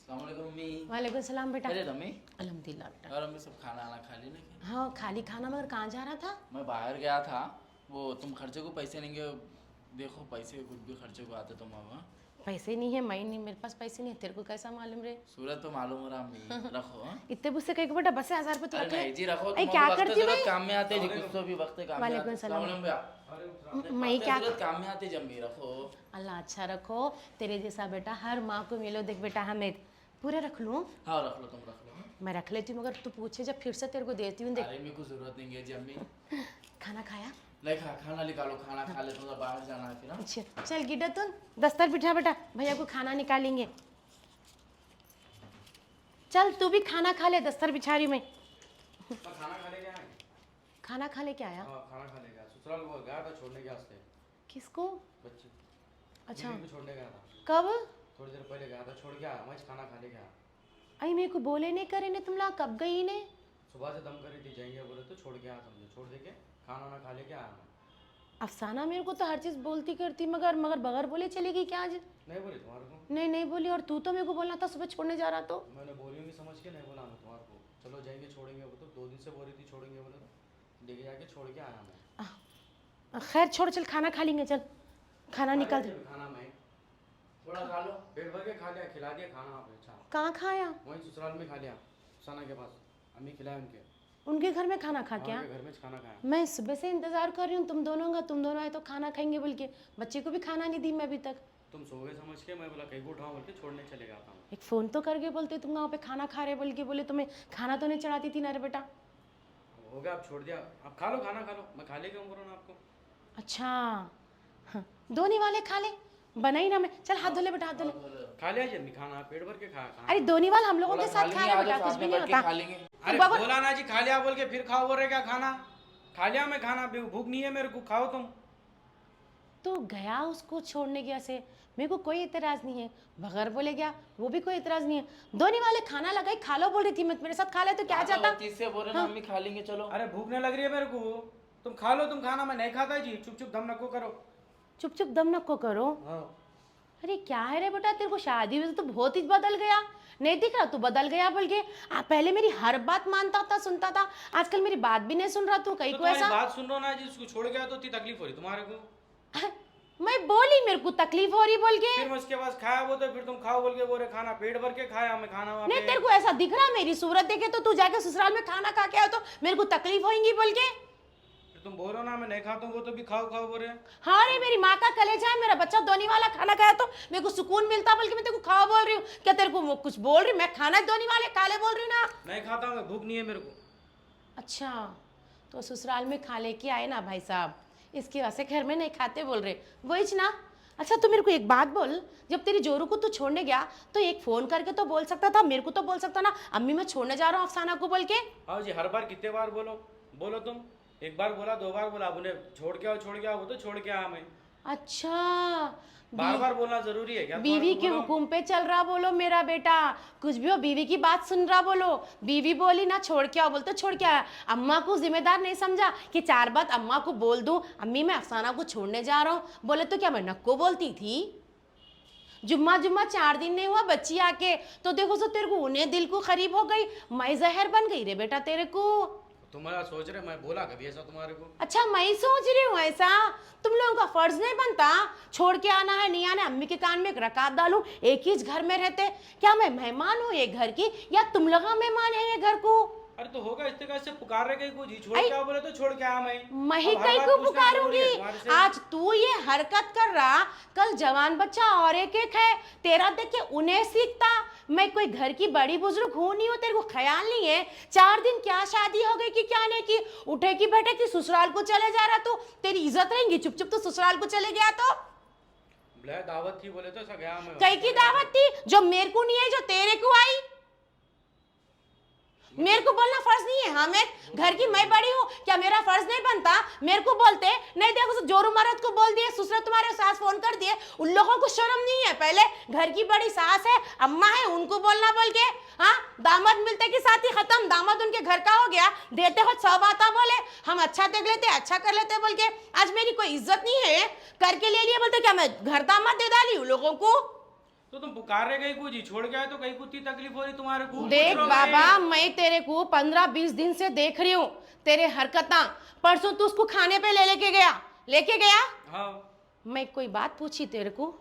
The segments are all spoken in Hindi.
अस्सलामुअलैकुम मम्मी। वालेकुम सलाम बेटा। अरे रमी, अल्हम्दुलिल्लाह बेटा। और मम्मी सब खाना आना खा ली ना? हाँ खाली खाना, मगर कहाँ जा रहा था? मैं बाहर गया था, वो तुम खर्चे को पैसे नहीं गए। देखो पैसे कुछ भी खर्चे को आते तुम अब। पैसे नहीं है, मैं नहीं, मेरे पास पैसे नहीं है, तेरे को कैसा मालूम रे? सूरत तो मालूम हो रहा मम्मी। रखो हाँ? इतने बुस्से कहीं को बेटा, बस 1000 रुपये तो अरे रख ले। नहीं जी रखो, अरे तुम क्या वक्त करती जरूरत मैं? काम में आते जी, कुछ तो भी वक्त काम में वालेकुम आते। सलाम। अस्सलाम वालेकुम। मैं क्या जरूरत काम में आते जम्मी रखो। अल्लाह अच्छा रखो, तेरे जैसा बेटा हर माँ को मिलो। देख बेटा हमें पूरे रख लूँ? हाँ रख लो, तुम रख लो हाँ? मैं रख लेती हूँ, मगर तू पूछे जब फिर से तेरे को देती हूँ। देख अरे मेरे को जरूरत नहीं है जम्मी। खाना खाया? नहीं खाना निकालो, खाना खा ले, थोड़ा बाहर जाना है फिर हाँ? अच्छा चल गिड्डा, तुम दस्तर बिठा बेटा, भैया को खाना निकालेंगे। चल तू भी खाना खा ले, दस्तर बिछा रही मैं। खाना खा ले गया है? खाना खा ले क्या आया? हाँ खाना खा ले गया, ससुराल वो गया था छोड़ने के वास्ते किसको? बच्चे। अच्छा बीवी को छोड़ने गया था, कब? थोड़ी देर पहले गया था, छोड़ के आया, मैं खाना खा ले गया। आई मेरे को बोले नहीं करे ने, तुम लोग कब गई ने? सुबह से दम करी थी, जाएंगे बोले तो छोड़ के आया, समझो छोड़ दे के खाना वाना खा ले के आया मैं। अफसाना मेरे को तो हर चीज़ बोलती करती, मगर मगर बगैर बोले चली गई क्या आज? नहीं बोली तुम्हारे को? नहीं नहीं बोली, और तू तो मेरे को बोलना था सुबह छोड़ने जा रहा तो। मैंने बोली होंगी समझ के, नहीं बोला मैं तुम्हारे को। चलो जाएंगे छोड़ेंगे, वो तो 2 दिन से बोल रही थी छोड़ेंगे बोले तो लेके जाके छोड़ के आया मैं। खैर छोड़, चल खाना खा लेंगे, चल खाना निकाल दे। खाना मैं थोड़ा खा लो। पेट भर के खा लिया, खिला दिया खाना वहाँ पे। अच्छा कहाँ खाया? वहीं ससुराल में खा लिया, सना के पास, अम्मी खिलाए उनके। उनके घर में खाना खा क्या? उनके घर में खाना खाया। मैं सुबह से इंतजार कर रही हूँ तुम दोनों का, तुम दोनों आए तो खाना खाएंगे बोल के। बच्चे को भी खाना नहीं दी मैं अभी तक। तुम सो गए समझ के, मैं बोला कहीं को उठाऊं बोल के छोड़ने चले गया था। एक फ़ोन तो करके बोलते तुम वहाँ पे खाना खा रहे बोल के, बोले तुम्हें खाना तो नहीं चढ़ाती थी ना रे बेटा। हो गया, अब छोड़ दिया, अब खा लो खाना खा लो, मैं खा ले गया ना आपको। अच्छा हाँ, दोनी वाले खा ले, बनाई ना मैं। चल हाथ धो ले बेटा, हाथ धो ले। खा लिया जल्दी खाना, पेट भर के खा खाना। अरे दोनी वाल हम लोगों के साथ खा रहे बेटा, कुछ भी नहीं होता। खा लेंगे। अरे बाबा- बोला ना जी खा लिया बोल के, फिर खाओ बोल रहे क्या खाना? खा लिया मैं खाना, भूख नहीं है मेरे को, खाओ तुम। तो गया उसको छोड़ने गया से, मेरे को कोई इतराज नहीं है। बगैर बोले गया, वो भी कोई इतराज नहीं है। दोनी वाले खाना लगाई, खा लो बोल रही थी, मैं मेरे साथ खा ले तो क्या चाहता? तीसरे बोल रहे ना मम्मी खा लेंगे चलो। अरे भूख नहीं लग रही है मेरे को, तुम खा लो तुम खाना, मैं नहीं खाता जी, चुप चुप दम नको करो। चुप चुप दम नको करो। हाँ अरे क्या है रे बेटा, तेरे को शादी हुई तो बहुत ही बदल गया, नहीं दिख रहा तू बदल गया बोल के? पहले मेरी हर बात मानता था, सुनता था, आजकल मेरी बात भी नहीं सुन रहा तू कहीं तो को ऐसा? बात सुन रहा ना जी, उसको छोड़ गया तो इतनी तकलीफ हो रही तुम्हारे को? मैं बोली मेरे को तकलीफ हो रही बोल के? फिर मैं उसके पास खाया वो तो फिर तुम खाओ बोल के बोले खाना, पेट भर के खाया मैं खाना वहाँ नहीं पे। तेरे को ऐसा दिख रहा मेरी सूरत देखे तो तू जाके ससुराल में खाना खा के आया तो मेरे को तकलीफ होगी बोल के? फिर तुम बोलो ना मैं नहीं खाता हूँ, वो तो भी खाओ खाओ बोल रहे। हाँ रे मेरी माँ का कलेजा है, मेरा बच्चा दोनी वाला खाना खाया तो मेरे को सुकून मिलता बोल के मैं तेरे को खाओ बोल रही हूँ। क्या तेरे को वो कुछ बोल रही? मैं खाना दोनी वाले काले बोल रही हूँ ना। नहीं खाता हूँ मैं, भूख नहीं है मेरे को। अच्छा तो ससुराल में खा लेके आए ना भाई साहब, इसकी वजह से घर में नहीं खाते बोल रहे वही ना। अच्छा तो मेरे को एक बात बोल, जब तेरी जोरू को तू छोड़ने गया तो एक फोन करके तो बोल सकता था, मेरे को तो बोल सकता ना, अम्मी मैं छोड़ने जा रहा हूँ अफसाना को बोल के। हाँ जी, हर बार कितने बार बोलो बोलो तुम? एक बार बोला, 2 बार बोला, अब उन्हें छोड़ के आओ छोड़ के आओ, वो तो छोड़ के आया मैं। अच्छा बार बार बोलना जरूरी है क्या? बीवी के हुक्म पे चल रहा बोलो मेरा बेटा, कुछ भी हो बीवी की बात सुन रहा बोलो। बीवी बोली ना छोड़ के आओ, बोल तो छोड़ के आया। अम्मा को जिम्मेदार नहीं समझा कि 4 बात अम्मा को बोल दूं, अम्मी मैं अफसाना को छोड़ने जा रहा हूँ, बोले तो क्या मैं नक्को बोलती थी? जुम्मा जुम्मा 4 दिन नहीं हुआ बच्ची आके, तो देखो सो तेरे को उन्हें दिल को करीब हो गई, मैं जहर बन गई रे बेटा तेरे को। तुम्हारा सोच रहे, मैं बोला कभी ऐसा तुम्हारे को? अच्छा मैं सोच रही हूँ ऐसा, तुम लोगों का फर्ज नहीं बनता छोड़ के आना है नहीं आना? अम्मी के कान में एक रकात डालूं, एक ही घर में रहते, क्या मैं मेहमान हूँ ये घर की या तुम लोग मेहमान है ये घर को? अरे तो होगा, इस तरह से पुकार रहे कहीं को जी, छोड़ के आओ बोले तो छोड़ के आया मैं ही अब हर कहीं बार को पूछना जरूरी है पुकारूंगी? तुम्हारे से। आज तू ये हरकत कर रहा, कल जवान बच्चा और एक है, तेरा देख के उन्हें सीखता। मैं कोई घर की बड़ी बुजुर्ग हूं नहीं हूं, तेरे को ख्याल नहीं है? 4 दिन क्या शादी हो गई कि क्या नहीं की, उठे की बैठे की ससुराल को चले जा रहा, तो तेरी इज्जत रहेंगी? चुप चुप तो ससुराल को चले गया तो दावत थी बोले तो ऐसा गया मैं। कई की दावत थी जो मेरे को नहीं है, जो तेरे को आई? मेरे को बोलना फर्ज नहीं है? हाँ मैं घर की मैं बड़ी हूँ, क्या मेरा फर्ज नहीं बनता मेरे को बोलते? नहीं देखो जोरू मरद को बोल दिए, ससुर तुम्हारे सास फोन कर दिए, उन लोगों को शर्म नहीं है? पहले घर की बड़ी सास है, अम्मा है, उनको बोलना बोल के। हाँ दामाद मिलते के साथ ही खत्म, दामाद उनके घर का हो गया, देते हो 100 बातें बोले, हम अच्छा देख लेते अच्छा कर लेते बोल के। आज मेरी कोई इज्जत नहीं है, करके ले लिया बोलते क्या मैं घर दामाद दे डाली उन लोगों को? तो तुम पुकार रहे कहीं को जी छोड़ के आए तो कहीं को इतनी तकलीफ हो रही तुम्हारे को? देख बाबा, मैं तेरे को 15-20 दिन से देख रही हूँ, तेरे हरकता। परसों तू उसको खाने पे लेके गया। हाँ। मैं कोई बात पूछी तेरे को?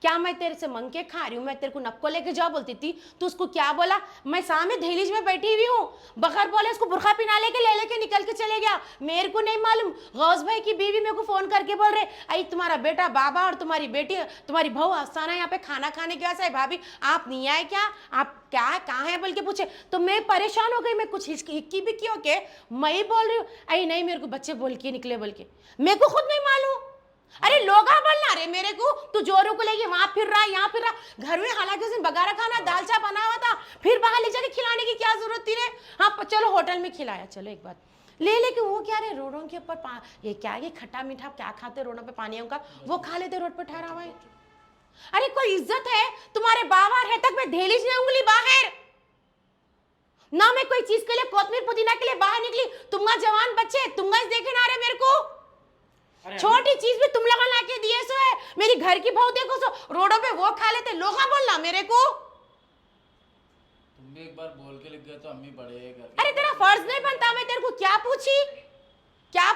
क्या मैं तेरे से मंग के खा रही हूँ? मैं तेरे को नक्को लेके जाओ बोलती थी, तू उसको क्या बोला? मैं सामने दहलीज में बैठी हुई हूँ, बगैर बोले उसको बुरखा पिना लेके निकल के चले गया। मेरे को नहीं मालूम। गौस भाई की बीवी मेरे को फोन करके बोल रहे, आई तुम्हारा बेटा बाबा और तुम्हारी बेटी, तुम्हारी बहू अफसाना यहाँ पे खाना खाने के वास्ते। भाभी आप नहीं आए क्या? आप क्या कहाँ है बोल के पूछे तो मैं परेशान हो गई। मैं कुछ हिक्की बिक्की हो के मैं ही बोल रही हूँ, आई नहीं मेरे को बच्चे बोल के निकले बोल के, मेरे को खुद नहीं मालूम। अरे लोगा बोलना रे मेरे को, तू जोरों को लेके वहां फिर रहा, यहाँ फिर रहा। घर में हालांकि उस दिन बगारा खाना दाल चा बना हुआ था, फिर बाहर ले जाके खिलाने की क्या जरूरत थी रे? हाँ चलो होटल में खिलाया, चलो एक बात लेके वो क्या रे रोडों के ऊपर ये क्या, ये खट्टा मीठा क्या खाते रोडों पे पानियों का, वो खा लेते रोड पे ठहरा हुआ है। अरे कोई इज्जत है? तुम्हारे बाहर है तक मैं धेलीज ने उंगली बाहर ना, मैं कोई चीज के लिए कोतमीर पुदीना के लिए बाहर निकली। तुम्हारा जवान बच्चे तुम्हारा देखे ना रहे मेरे को, छोटी चीज भी तुम लोग लाके दिए सो है। मेरी घर की बहू देखो सो रोडों पे वो खा लेते, लोग बोलना मेरे को। तुम भी एक बार बोल के लिख गए तो अम्मी बड़े है घर। अरे तेरा फर्ज नहीं बनता? मैं तेरे को क्या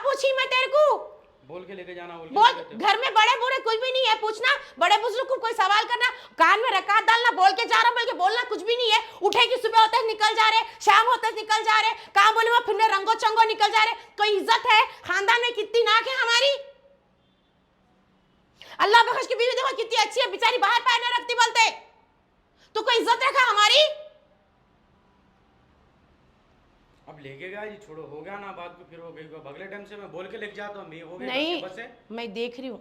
पूछी मैं तेरे को? बोल के लेके जाना बोल, घर में बड़े बूढ़े कुछ भी नहीं है पूछना, बड़े बुजुर्ग को कोई सवाल करना, कान में रकात डालना, बोल के जा रहा बोल के बोलना कुछ भी नहीं है। उठेगी सुबह होते निकल जा रहे, शाम होते निकल जा रहे, कहाँ बोले वो फिर रंगो चंगो निकल जा रहे। कोई इज्जत है? खानदान में कितनी नाक है हमारी। अल्लाह बख्श की बीवी देखो कितनी अच्छी है, बेचारी बाहर पैर नहीं रखती बोलते, तो कोई इज्जत रखा हमारी? अब लेके गया जी, छोड़ो हो गया ना बात को, फिर हो गई। अगले टाइम से मैं बोल के लेके जाता हूँ, मैं हो गया नहीं बस है। मैं देख रही हूँ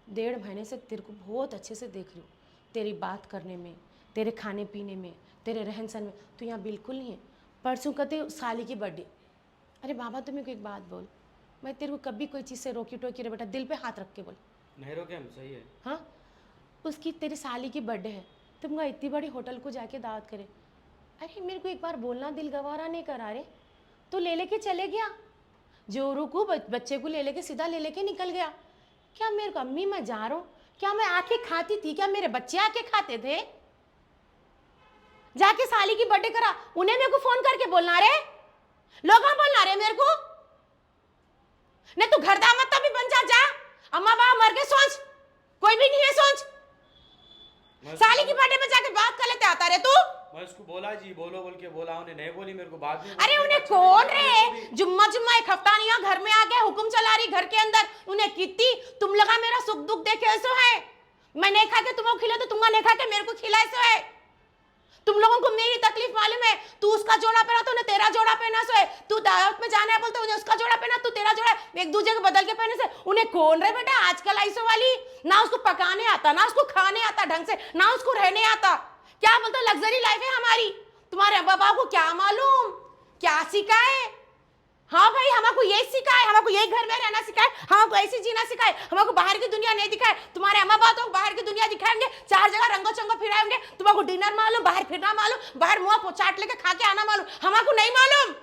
1.5 महीने से तेरे को बहुत अच्छे से देख रही हूँ, तेरी बात करने में, तेरे खाने पीने में, तेरे रहन सहन में, तो यहाँ बिल्कुल नहीं है। परसों कहते साली की बर्थडे, अरे बाबा तुम्हें को एक बात बोल, मैं तेरे को कभी कोई चीज़ से रोकी टोकी रे बेटा, दिल पे हाथ रख के बोल। नहीं रोके हम, सही है। हाँ उसकी तेरी साली की बर्थडे है, तुम इतनी बड़ी होटल को जाके दावत करे। अरे मेरे को एक बार बोलना दिल गवारा नहीं करा रे, तो ले लेके चले गया, जोरू को बच्चे को ले लेके सीधा ले लेके निकल गया। क्या मेरे को अम्मी मैं जा रहा हूँ, क्या मैं आके खाती थी? क्या मेरे बच्चे आके खाते थे? जाके साली की बर्थडे करा, उन्हें मेरे को फोन करके बोलना रे, लोग बोलना रे मेरे को। नहीं तू घर दामद तभी बन जा, अम्मा बाबा मर गए सोच, कोई भी नहीं है सोच। साली की बर्थडे में जाके बात कर लेते आता रे तू। मैं उसको बोला जी, बोलो बोल के बोला, उन्हें नहीं बोली मेरे को बाद में। अरे उन्हें कौन रे, जुम्मा एक हफ्ता नहीं घर में आ गया, हुक्म चला रही घर के अंदर, उन्हें कितनी तुम लगा मेरा सुख दुख देखे ऐसो है। मैं नहीं खा के तुमको खिला तो तुमको नहीं खा के मेरे को खिला ऐसो है। तुम लोगों को मेरी तकलीफ मालूम है, तू उसका जोड़ा पहना तो उन्हें तेरा जोड़ा पहना सो है, तू दावत में जाना है बोलते उन्हें उसका जोड़ा पहना, तू तेरा जोड़ा, एक दूसरे को बदल के पहने से। उन्हें कौन रहे बेटा आजकल ऐसो वाली, ना उसको पकाने आता, ना उसको खाने आता ढंग से, ना उसको रहने आता। क्या बोलते लग्जरी लाइफ है हमारी, तुम्हारे अब्बा बाबा को क्या मालूम क्या सिखाए? हाँ भाई हमको यही सिखाए, हमको यही घर में रहना सिखाए, हमको ऐसी जीना सिखाए, हमको बाहर की दुनिया नहीं दिखाए। तुम्हारे अम्मा बाबा तो बाहर की दुनिया दिखाएंगे, 4 जगह रंगो चंगो फिराएंगे, तुमको डिनर मालूम, बाहर फिरना मालूम, बाहर मुंह चाट लेके खा के आना मालूम, हमको नहीं मालूम।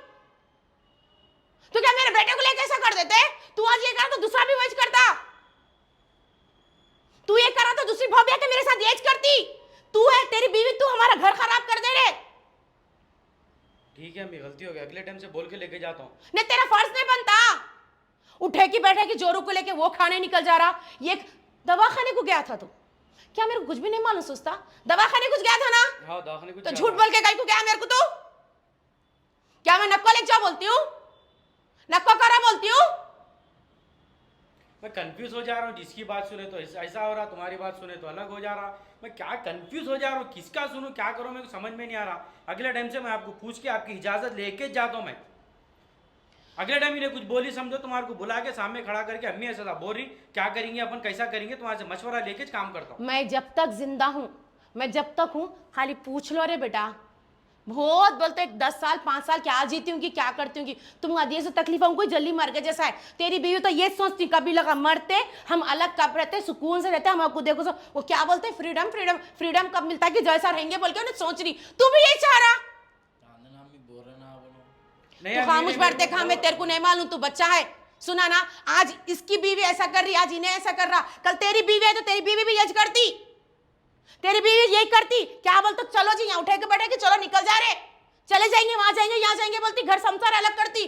तो क्या मेरे बेटे को लेके ऐसा कर देते? तू आज ये करा तो दूसरा भी वही करता, तू ये करा तो दूसरी भाभी के मेरे साथ यही करती। तू है तेरी बीवी, तू हमारा घर खराब कर दे रे। ठीक है अम्मी, गलती हो गई, अगले टाइम से बोल के लेके जाता हूँ। नहीं तेरा फर्ज नहीं बनता, उठे की बैठे की जोरू को लेके वो खाने निकल जा रहा। ये दवाखाने को गया था तू, क्या मेरे को कुछ भी नहीं मालूम सोचता? दवाखाने कुछ गया था ना? हाँ दवाखाने कुछ तो झूठ बोल के गई को गया मेरे को तू? क्या मैं नक्को ले जा बोलती हूँ, नक्को करा बोलती हूँ? मैं कंफ्यूज हो जा रहा हूँ, जिसकी बात सुने तो ऐसा हो रहा, तुम्हारी बात सुने तो अलग हो जा रहा। मैं क्या कंफ्यूज हो जा रहा हूँ, किसका सुनूं क्या करूँ मेरे को समझ में नहीं आ रहा। अगले टाइम से मैं आपको पूछ के आपकी इजाज़त लेके जाता हूँ। मैं अगले टाइम इन्हें कुछ बोली समझो, तुम्हारे को बुला के सामने खड़ा करके अम्मी ऐसा बोल रही, क्या करेंगे अपन, कैसा करेंगे, तुम्हारे से मशवरा लेके काम करता हूँ। मैं जब तक जिंदा हूँ, मैं जब तक हूँ, खाली पूछ लो रे बेटा। बहुत बोलते 10 साल 5 साल क्या जीती हूँ कि क्या करती हूँ कि तुम आदि से तकलीफ हमको जल्दी मर गए जैसा है। तेरी बीवी तो ये सोचती कभी लगा मरते हम अलग कब रहते, सुकून से रहते, हम आपको देखो सो वो क्या बोलते फ्रीडम फ्रीडम फ्रीडम कब मिलता है कि जैसा रहेंगे बोल के उन्हें सोच रही। तू भी यही चाह रहा? तू खामोश बैठ देखा, मैं तेरे को नहीं मालूम, तू बच्चा है। सुना ना, आज इसकी बीवी ऐसा कर रही, आज इन्हें ऐसा कर रहा, कल तेरी बीवी है तो तेरी बीवी भी यज करती। तेरी बीवी यही करती, क्या बोलते चलो जी यहाँ उठे के बैठे कि चलो निकल जा रहे, चले जाएंगे वहां जाएंगे यहाँ जाएंगे बोलती, घर संसार अलग करती।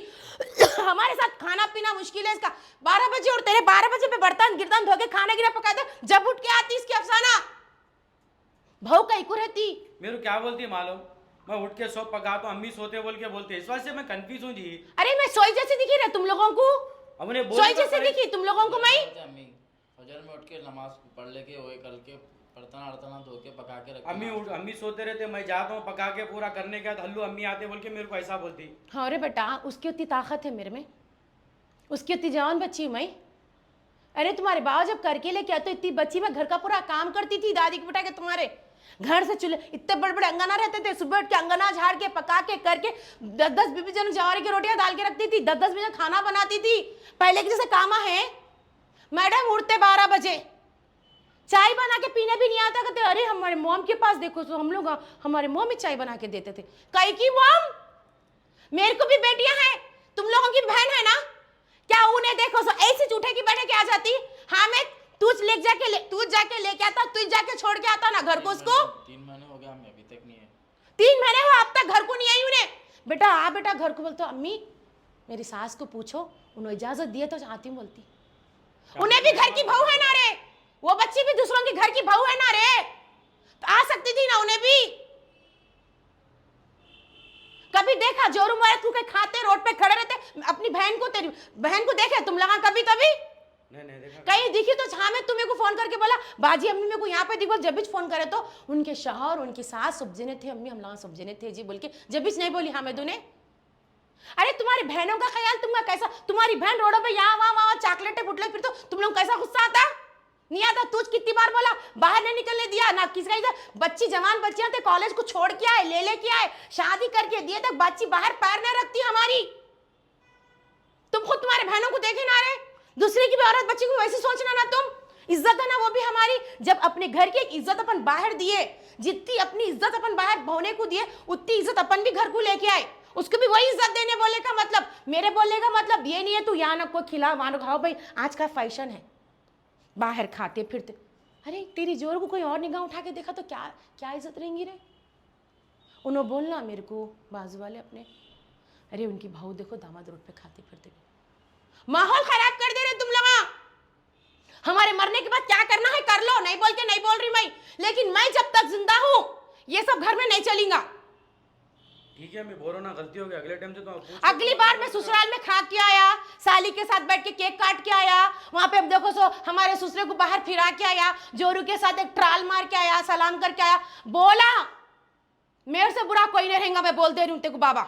हमारे साथ खाना पीना मुश्किल है इसका। 12 बजे और तेरे 12 बजे पे बर्तन गिर्तन धो के खाना गिना पका दे, जब उठ के आती इसकी अफसाना भाव कहीं को रहती। मेरे को क्या बोलती है मालूम, मैं उठ के सब पकाता हूँ, अम्मी सोते बोल के बोलते, इस वजह से मैं कंफ्यूज हूँ जी। अरे मैं सोई जैसी दिखी रहे तुम लोगों को, अब उन्हें सोई जैसी दिखी तुम लोगों को मैं। अम्मी फजर में उठ के नमाज पढ़ लेके वो करके बर्तन अर्तना धो के पका के रखती। अम्मी सोते रहते, मैं जाता हूँ पका के पूरा करने के बाद हल्लू अम्मी आते बोल के मेरे को ऐसा बोलती। हाँ अरे बेटा उसकी उतनी ताकत है मेरे में, उसकी उतनी जवान बच्ची हूँ मैं। अरे तुम्हारे बाबा जब करके लेके आते इतनी बच्ची में घर का पूरा काम करती थी, दादी को बिठा के तुम्हारे घर से चूल्हे इतने बड़े बड़े अंगना रहते थे, सुबह उठ के अंगना झाड़ के पका के करके 10-10 बीबी जन जवारी की रोटियां डाल के रखती थी, 10-10 बजे खाना बनाती थी। पहले के जैसे कामा है मैडम, उठते 12 बजे चाय बना के पीने भी नहीं आता, कहते अरे हमारे मॉम के पास देखो तो हम लोग हमारे मॉम ही चाय बना के देते थे। कई की मॉम, मेरे को भी बेटियां हैं, तुम लोगों की बहन है ना, क्या उन्हें देखो सो ऐसे उठे की बैठे के आ जाती। हाँ मैं तू जाके लेके आता, तू जाके छोड़ के आता ना घर को उसको। 3 महीने हो गया हमें अभी तक नहीं है। 3 महीने हुआ अब तक घर को नहीं आई उन्हें। बेटा आ बेटा घर को, बोलते अम्मी मेरी सास को पूछो, उन्हें इजाजत दिए तो आती हूँ बोलती। उन्हें भी घर की बहू है ना रे, वो बच्ची भी दूसरों की घर की बहू है ना रे, तो आ सकती थी ना उन्हें भी। कभी देखा जोरू मारे तू के खाते रोड पे खड़े रहते अपनी बहन को, तेरी बहन को देखे तुम लगा कभी कभी? नहीं देखा। कहीं दिखी तो हाँ मैं तुम्हें को फोन करके बोला बाजी अम्मी मेरे को यहाँ पे दिखो, जब भी फोन करे तो उनके शौहर उनकी सास सब जने थे, अम्मी हम लोग सब जने थे जी बोल के, जब भी नहीं बोली हाँ मैं दूने। अरे तुम्हारी बहनों का ख्याल तुमका कैसा, तुम्हारी बहन रोडों पे यहाँ वहाँ चॉकलेटे बुटले फिर तो तुम लोग कैसा गुस्सा आता नहीं आता? तू कितनी बार बोला बाहर नहीं निकलने दिया ना किसी का, बच्ची जवान बच्चियां थे कॉलेज को छोड़ के आए, ले लेके आए, शादी करके दिए तक बच्ची बाहर पैर नहीं रखती हमारी। तुम खुद तुम्हारे बहनों को देखे ना रहे, दूसरे की भी औरत बच्ची को वैसे सोचना ना, तुम इज्जत है ना वो भी हमारी। जब अपने घर की इज्जत अपन बाहर दिए, जितनी अपनी इज्जत अपन बाहर भौने को दिए उतनी इज्जत अपन भी घर को लेके आए, उसको भी वही इज्जत देने बोले का मतलब, मेरे बोलने का मतलब ये नहीं है तू यहाँ ना कोई खिला वहां खाओ भाई आज का फैशन है बाहर खाते फिरते। अरे तेरी जोर को कोई और निगाह उठा के देखा तो क्या क्या इज्जत रहेंगी रे। उन्होंने बोलना मेरे को बाजू वाले अपने, अरे उनकी बहू देखो दामाद रोड पे खाते फिरते, माहौल खराब कर दे रहे तुम लोग। हमारे मरने के बाद क्या करना है कर लो, नहीं बोल के नहीं बोल रही मैं, लेकिन मैं जब तक जिंदा हूं ये सब घर में नहीं चलेगा। ठीक है मैं बोलो ना, गलती हो गई, अगले टाइम से तो अगली बार मैं ससुराल में खा के आया, साली के साथ बैठ के केक काट के आया, वहां पे अब देखो सो हमारे ससुरे को बाहर फिरा के आया, जोरू के साथ एक ट्राल मार के आया, सलाम करके आया, बोला मेरे से बुरा कोई नहीं रहेगा, मैं बोल दे रही हूं तेरे को बाबा,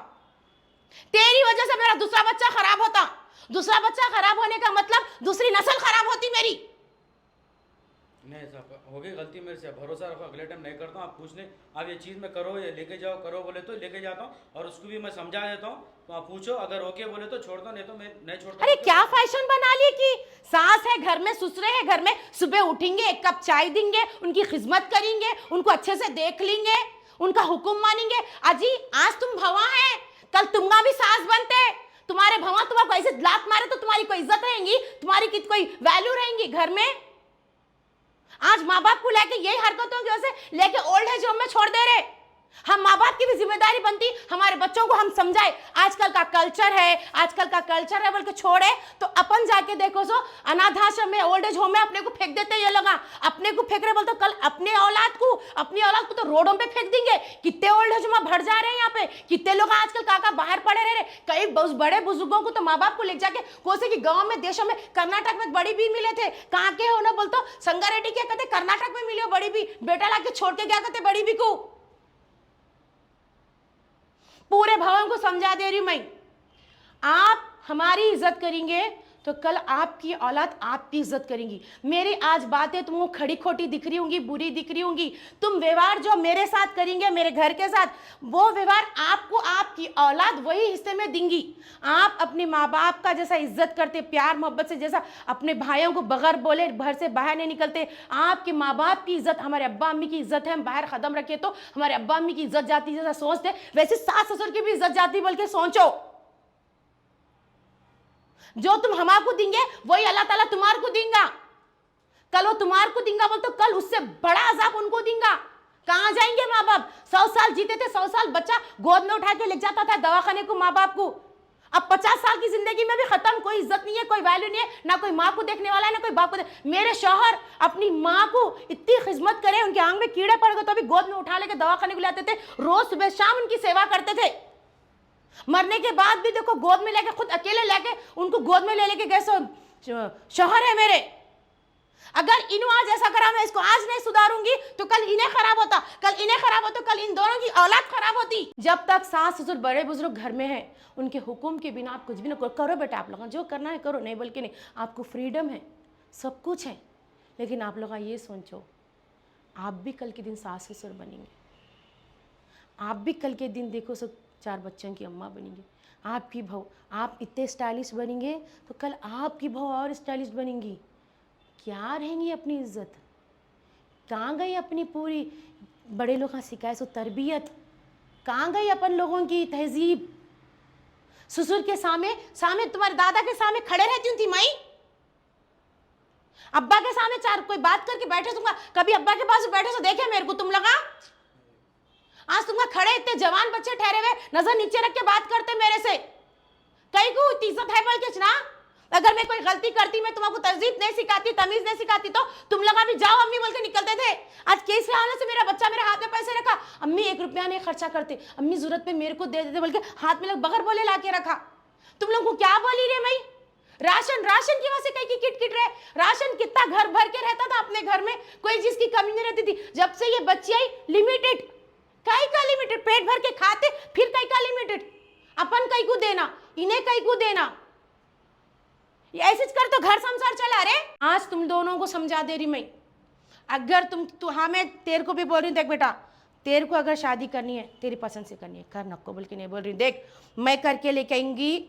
तेरी वजह से मेरा दूसरा बच्चा खराब होता, दूसरा बच्चा खराब होने का मतलब दूसरी नस्ल खराब होती मेरी। नहीं साहब हो गई गलती मेरे से, भरोसा रखो अगले टाइम नहीं करता हूँ। आप पूछ लें आप ये चीज़ में करो या लेके जाओ, करो बोले तो लेके जाता हूँ और उसको भी मैं समझा देता हूँ, तो आप पूछो अगर ओके बोले तो छोड़ दो, नहीं तो मैं नहीं छोड़ता। अरे क्या फैशन बना लिए कि सास है घर में, ससुरे है घर में, सुबह उठेंगे एक कप चाय देंगे, उनकी खिदमत करेंगे, उनको अच्छे से देख लेंगे, उनका हुक्म मानेंगे। अजी आज तुम भवा है कल तुम्हारा भी सास बनते, तुम्हारे भवा तुम्हारा ऐसे लात मारे तो तुम्हारी कोई इज्जत रहेंगी, तुम्हारी कोई वैल्यू रहेंगी घर में? आज माँ बाप को लेके यही हरकतों की वजह से लेके ओल्ड एज होम में छोड़ दे रहे। हम माँ बाप की भी जिम्मेदारी बनती हमारे बच्चों को हम समझाए, आजकल का कल्चर है बोल के छोड़े तो अपन जाके देखो सो अनाथाश्रम में ओल्ड एज होम में अपने को फेंक देते ये लोग, अपने को फेंक रहे बोलते कल अपने औलाद को तो रोडों पे फेंक देंगे। कितने ओल्ड एज होम भर जा रहे हैं यहाँ पे, कितने लोग आजकल काका बाहर पड़े रह रहे। कई बड़े बुजुर्गों को तो माँ बाप को ले जाके कोसे की गाँव में देशों में, कर्नाटक में बड़ी भी मिले थे, कहाँ के हो ना बोलते संगारेड्डी क्या कहते कर्नाटक में मिले बड़ी भी, बेटा ला के छोड़ के क्या कहते बड़ी भी को। पूरे भवन को समझा दे रही हूं मैं, आप हमारी इज्जत करेंगे तो कल आपकी औलाद आपकी इज्जत करेंगी। मेरी आज बातें तुमको खड़ी खोटी दिख रही होंगी, बुरी दिख रही होंगी, तुम व्यवहार जो मेरे साथ करेंगे मेरे घर के साथ वो व्यवहार आपको आपकी औलाद वही हिस्से में देंगी। आप अपने माँ बाप का जैसा इज्जत करते प्यार मोहब्बत से, जैसा अपने भाइयों को बगैर बोले घर से बाहर नहीं निकलते, आपके माँ बाप की इज्जत, हमारे अब्बा अम्मी की इज्जत है, हम बाहर कदम रखे तो हमारे अब्बा अम्मी की इज्जत जाती जैसा सोचते वैसे सास ससुर की भी इज्जत जाती बोल के सोचो। जो तुम हमारे को देंगे वही अल्लाह ताला तुम्हारे को देंगे। कल वो तुम्हारे को देंगा बोल तो कल उससे बड़ा अजाब उनको देंगा। कहाँ जाएंगे माँ बाप? 100 साल जीते थे, 100 साल बच्चा गोद में उठा के ले जाता था दवाखाने को माँ बाप को। अब 50 साल की जिंदगी में भी खत्म, कोई इज्जत नहीं है, कोई वैल्यू नहीं है, ना कोई माँ को देखने वाला है ना कोई बाप को। मेरे शौहर अपनी माँ को इतनी खिदमत करे, उनके आंग में कीड़े पड़ गए तो भी गोद में उठा लेके दवाखाने को लाते थे, रोज सुबह शाम उनकी सेवा करते थे। मरने के बाद भी देखो गोद में लेके, खुद अकेले लेके उनको गोद में ले लेके गए। शौहर है मेरे, अगर इन्हों आज ऐसा करा, मैं इसको आज नहीं सुधारूंगी तो कल इन्हें खराब होता, कल इन्हें खराब होता, कल इन दोनों की औलाद खराब होती। जब तक सास ससुर बड़े बुजुर्ग घर में हैं, उनके हुक्म के बिना आप कुछ भी ना करो। करो बेटा, आप लोग जो करना है करो, नहीं बोल के नहीं, आपको फ्रीडम है, सब कुछ है। लेकिन आप लोग ये सोचो, आप भी कल के दिन सास ससुर बनेंगे, आप भी कल के दिन देखो सब 4 बच्चों की अम्मा बनेंगे। आपकी बहू, आप इतने स्टाइलिश बनेंगे तो कल आपकी बहू और स्टाइलिश बनेंगी। क्या रहेंगी अपनी इज्जत? कहाँ गई अपनी पूरी बड़े लोग का सिखाए सो तरबियत? कहाँ गई अपन लोगों की तहजीब? ससुर के सामने तुम्हारे दादा के सामने खड़े रहती थी माई, अब्बा के सामने 4 कोई बात करके बैठे, तुम कभी अब्बा के पास बैठे तो देखे मेरे को तुम लगा? आज तुम खड़े इतने जवान बच्चे ठहरे हुए नजर नीचे रख के बात करते मेरे से, कहीं को इज्जत है बोल के ना? अगर मैं कोई गलती करती, मैं तुम्हारे तहजीब नहीं सिखाती, तमीज नहीं सिखाती तो तुम लोग भी जाओ अम्मी बोल के निकलते थे। आज कैसे आने से मेरा बच्चा मेरे हाथ में पैसे रखा, अम्मी 1 रुपया नहीं खर्चा करते, अम्मी जरूरत पे मेरे को दे देते बोल के हाथ में बगैर बोले ला के रखा। तुम लोग को क्या बोली रे मई? राशन की वजह से कहीं की किट रहे, राशन कितना घर भर के रहता था अपने घर में, कोई चीज की कमी नहीं रहती थी। जब से ये बच्ची आई लिमिटेड, कहीं का लिमिटेड, पेट भर के खाते फिर कहीं का लिमिटेड, अपन कहीं को देना, इन्हें कहीं को देना, ऐसे कर तो घर संसार चला रे। आज तुम दोनों को समझा दे रही मैं, अगर तुम हाँ मैं तेरे को भी बोल रही हूँ, देख बेटा तेरे को अगर शादी करनी है तेरी पसंद से करनी है कर, नको बोल के नहीं बोल रही। देख मैं करके लेके आएंगी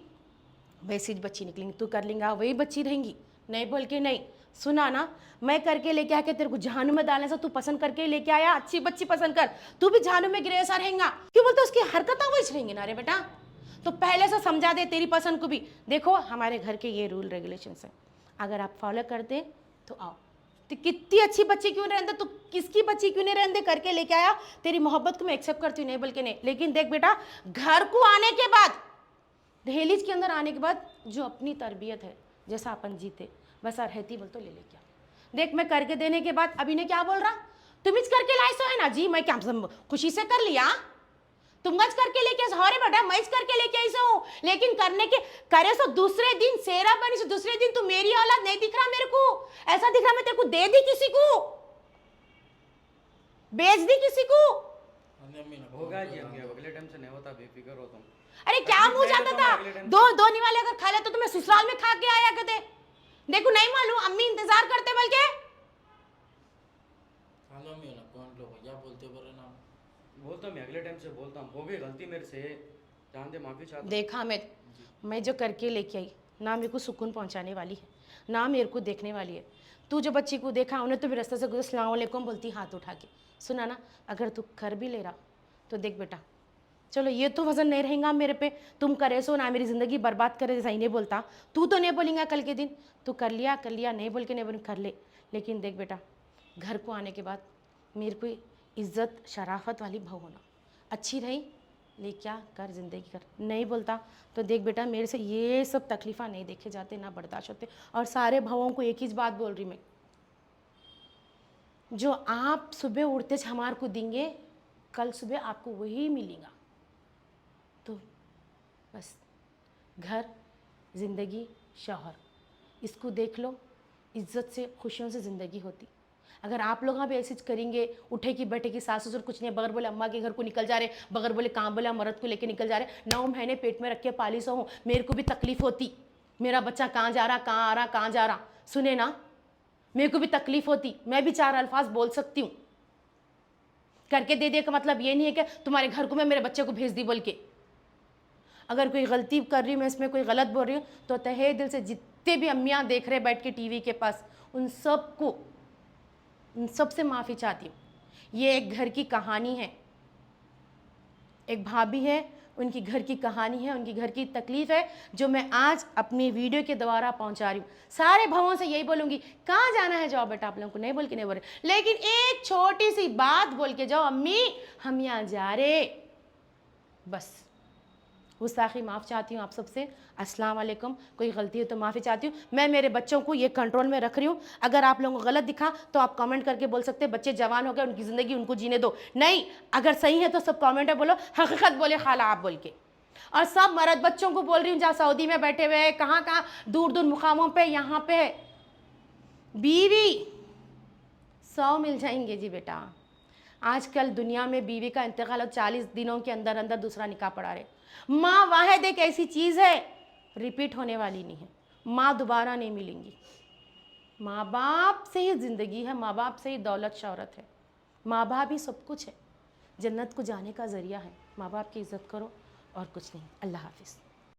वैसी बच्ची निकलेंगी, तू कर लेंगा वही बच्ची रहेंगी, नहीं बोल के नहीं। सुना ना, मैं करके लेके आके तेरे को जहानुम में डालने से तू पसंद करके लेके आया, अच्छी बच्ची पसंद कर, तू भी जहानुम में गिरे ऐसा रहेगा। क्यों बोलते उसकी हरकतें वही रहेंगी ना रे बेटा, तो पहले से समझा दे तेरी पसंद को भी। देखो हमारे घर के ये रूल रेगुलेशंस हैं, अगर आप फॉलो करते तो आओ। तो कितनी अच्छी बच्ची क्यों नहीं रहते, तो किसकी बच्ची क्यों नहीं रहते करके लेके आया, तेरी मोहब्बत को मैं एक्सेप्ट करती हूँ, नहीं बोल के नहीं। लेकिन देख बेटा, घर को आने के बाद, दहलीज के अंदर आने के बाद जो अपनी तरबियत है, जैसा अपन जीते वैसा रहती बोल तो ले लेके आ। देख मैं करके देने के बाद अभी ने क्या बोल रहा, तुम इस करके लाई सो है ना जी, मैं क्या खुशी से कर लिया, तुम गज करके लेके हरे बेटा मैं करके लेके आई हूँ, लेकिन करने के करे सो दूसरे दिन सेरा बनी सो दूसरे दिन तू मेरी औलाद नहीं दिख रहा मेरे को, ऐसा दिख रहा मैं तेरे को दे दी किसी को, बेच दी किसी को। होगा जी, अगले टाइम से नहीं होता, बेफिक्र हो तुम। अरे क्या मुंह जाता था, दो निवाले अगर खा ले तो तुम्हें ससुराल में खा के आया करते। देखो नहीं मालूम अम्मी इंतजार करते बल्कि बोलता हूँ मैं, अगले टाइम से बोलता हूँ, हो गई गलती मेरे से, जान दे, माफी चाहता हूँ। देखा मैं जो करके लेके आई ना मेरे को सुकून पहुंचाने वाली है, ना मेरे को देखने वाली है। तू जो बच्ची को देखा उन्हें तो भी रास्ते से गुजर अस्सलाम वालेकुम बोलती हाथ उठा के। सुना ना, अगर तू कर भी ले रहा तो देख बेटा, चलो ये तो वजन नहीं रहेगा मेरे पे, तुम करे सो ना मेरी ज़िंदगी बर्बाद करे जैसा ही नहीं बोलता, तू तो नहीं बोलेंगा कल के दिन, तू कर लिया नहीं बोल के नहीं बोल कर ले। लेकिन देख बेटा, घर को आने के बाद मेरे को इज़्ज़त शराफत वाली बहू होना, अच्छी रही ले क्या कर ज़िंदगी कर, नहीं बोलता तो देख बेटा मेरे से ये सब तकलीफ़ा नहीं देखे जाते ना बर्दाश्त होते। और सारे भावों को एक ही बात बोल रही मैं, जो आप सुबह उठते हमारे को देंगे कल सुबह आपको वही मिलेगा। तो बस घर, ज़िंदगी, शौहर, इसको देख लो, इज़्ज़त से खुशियों से ज़िंदगी होती। अगर आप लोग भी ऐसे करेंगे, उठे की बैठे की सास ससुर कुछ नहीं, बगैर बोले अम्मा के घर को निकल जा रहे, बगैर बोले कहाँ बोले मर्द को लेके निकल जा रहे, 9 महीने पेट में रख के पाली सो हूँ, मेरे को भी तकलीफ़ होती, मेरा बच्चा कहाँ जा रहा, कहाँ आ रहा, कहाँ जा रहा, सुने ना, मेरे को भी तकलीफ़ होती, मैं भी 4 अल्फाज बोल सकती हूँ। करके दे का मतलब ये नहीं है कि तुम्हारे घर को मैं मेरे बच्चे को भेज दी बोल के। अगर कोई गलती कर रही हूँ मैं, इसमें कोई गलत बोल रही हूँ तो तहे दिल से जितने भी अम्मियाँ देख रहे बैठ के टीवी के पास, उन सब से माफ़ी चाहती हूँ। ये एक घर की कहानी है, एक भाभी है उनकी घर की कहानी है, उनकी घर की तकलीफ़ है, जो मैं आज अपनी वीडियो के द्वारा पहुंचा रही हूँ। सारे भावों से यही बोलूँगी, कहाँ जाना है जाओ बेटा, आप लोगों को नहीं बोल के नहीं बोल रहे, लेकिन एक छोटी सी बात बोल के जाओ, अम्मी हम यहाँ जा रहे, बस। गुस्ताखी माफ़ चाहती हूँ आप सबसे, अस्सलाम वालेकुम। कोई गलती हो तो माफ़ी चाहती हूँ। मैं मेरे बच्चों को ये कंट्रोल में रख रही हूँ। अगर आप लोगों को गलत दिखा तो आप कमेंट करके बोल सकते हैं, बच्चे जवान हो गए, उनकी ज़िंदगी उनको जीने दो। नहीं, अगर सही है तो सब कमेंट में बोलो, हकीकत बोले खाला आप बोल के। और सब मर्द बच्चों को बोल रही हूँ, जहाँ सऊदी में बैठे हुए हैं, कहाँ कहाँ दूर दूर मुकामों पर, यहाँ पे बीवी 100 मिल जाएंगे जी बेटा। आजकल दुनिया में बीवी का इंतकाल 40 दिनों के अंदर अंदर दूसरा निकाह पड़ा रहे। माँ वाहिद एक ऐसी चीज़ है, रिपीट होने वाली नहीं है। माँ दोबारा नहीं मिलेंगी। माँ बाप से ही ज़िंदगी है, माँ बाप से ही दौलत शौहरत है, माँ बाप ही सब कुछ है। जन्नत को जाने का ज़रिया है। माँ बाप की इज़्ज़त करो और कुछ नहीं। अल्लाह हाफिज़।